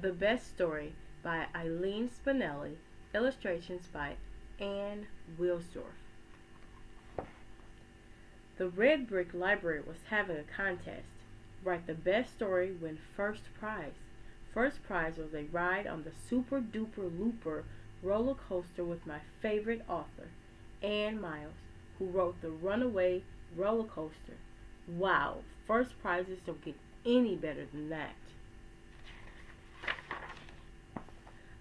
The Best Story by Eileen Spineli, illustrations by Anne Wilsdorf. The Red Brick Library was having a contest. Write the best story, win first prize. First prize was a ride on the Super Duper Looper roller coaster with my favorite author, Anne Miles, who wrote the Runaway roller coaster. Wow, first prizes don't get any better than that.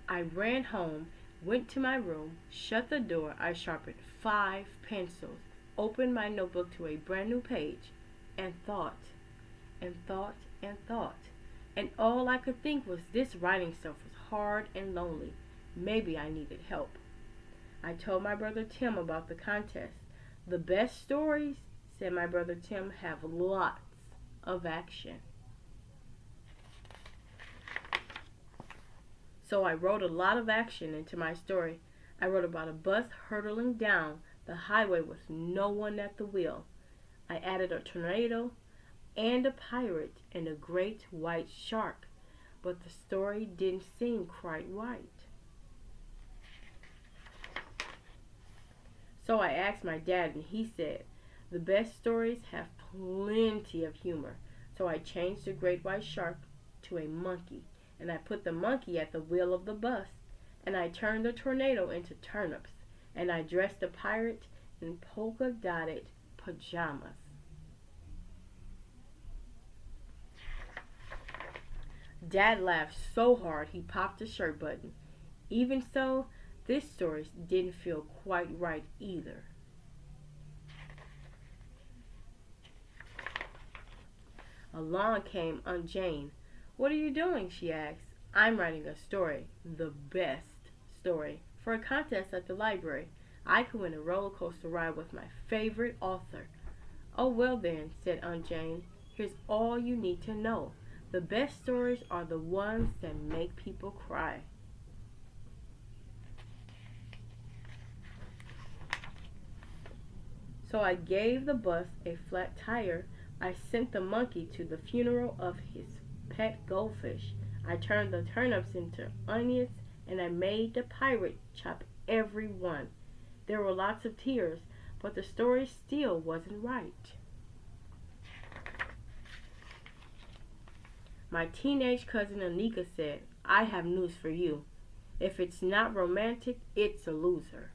I ran home, went to my room, shut the door. I sharpened 5 pencils, opened my notebook to a brand new page, and thought, and thought, and thought. And all I could think was this writing stuff was hard and lonely. Maybe I needed help. I told my brother Tim about the contest. The best stories, said my brother Tim, have lots of action. So I wrote a lot of action into my story. I wrote about a bus hurtling down the highway with no one at the wheel. I added a tornado and a pirate and a great white shark, but the story didn't seem quite right. So I asked my dad, and he said, the best stories have plenty of humor. So I changed the great white shark to a monkey, and I put the monkey at the wheel of the bus, and I turned the tornado into turnips, and I dressed the pirate in polka-dotted pajamas. Dad laughed so hard he popped the shirt button. Even so, this story didn't feel quite right either. Along came Aunt Jane. What are you doing? She asked. I'm writing a story, the best story, for a contest at the library. I could win a roller coaster ride with my favorite author. Oh, well then, said Aunt Jane, here's all you need to know. The best stories are the ones that make people cry. So I gave the bus a flat tire. I sent the monkey to the funeral of his pet goldfish. I turned the turnips into onions, and I made the pirate chop every one. There were lots of tears, but the story still wasn't right. My teenage cousin Anika said, I have news for you. If it's not romantic, it's a loser.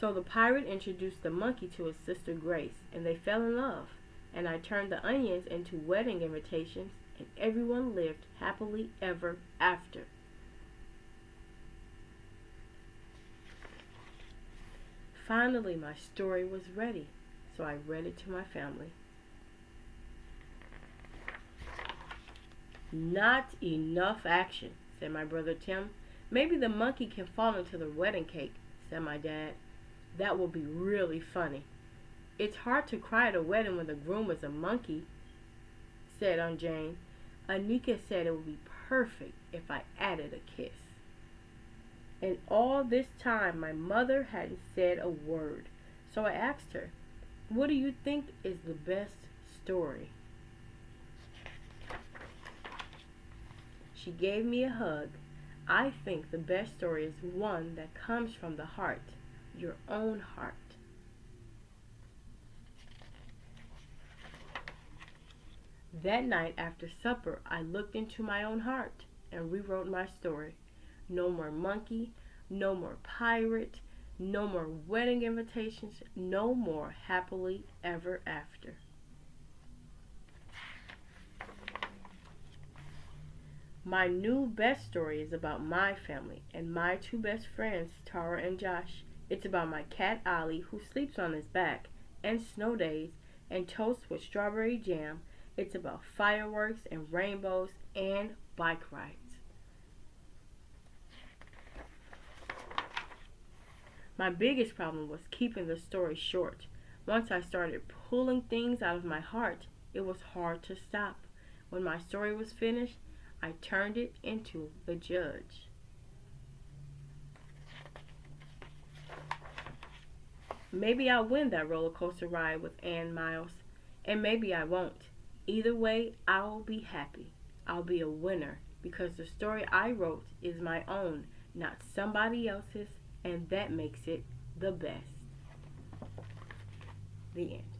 So the pirate introduced the monkey to his sister Grace, and they fell in love. And I turned the onions into wedding invitations, and everyone lived happily ever after. Finally, my story was ready, so I read it to my family. Not enough action, said my brother Tim. Maybe the monkey can fall into the wedding cake, said my dad. That will be really funny. It's hard to cry at a wedding when the groom is a monkey, said Aunt Jane. Anika said it would be perfect if I added a kiss. And all this time my mother hadn't said a word. So I asked her, what do you think is the best story? She gave me a hug. I think the best story is one that comes from the heart, your own heart. That night after supper, I looked into my own heart and rewrote my story. No more monkey, no more pirate, no more wedding invitations, no more happily ever after. My new best story is about my family and my 2 best friends, Tara and Josh. It's about my cat Ollie, who sleeps on his back, and snow days, and toast with strawberry jam. It's about fireworks and rainbows and bike rides. My biggest problem was keeping the story short. Once I started pulling things out of my heart, it was hard to stop. When my story was finished, I turned it into The Judge. Maybe I'll win that roller coaster ride with Anne Miles, and maybe I won't. Either way, I will be happy. I'll be a winner because the story I wrote is my own, not somebody else's, and that makes it the best. The end.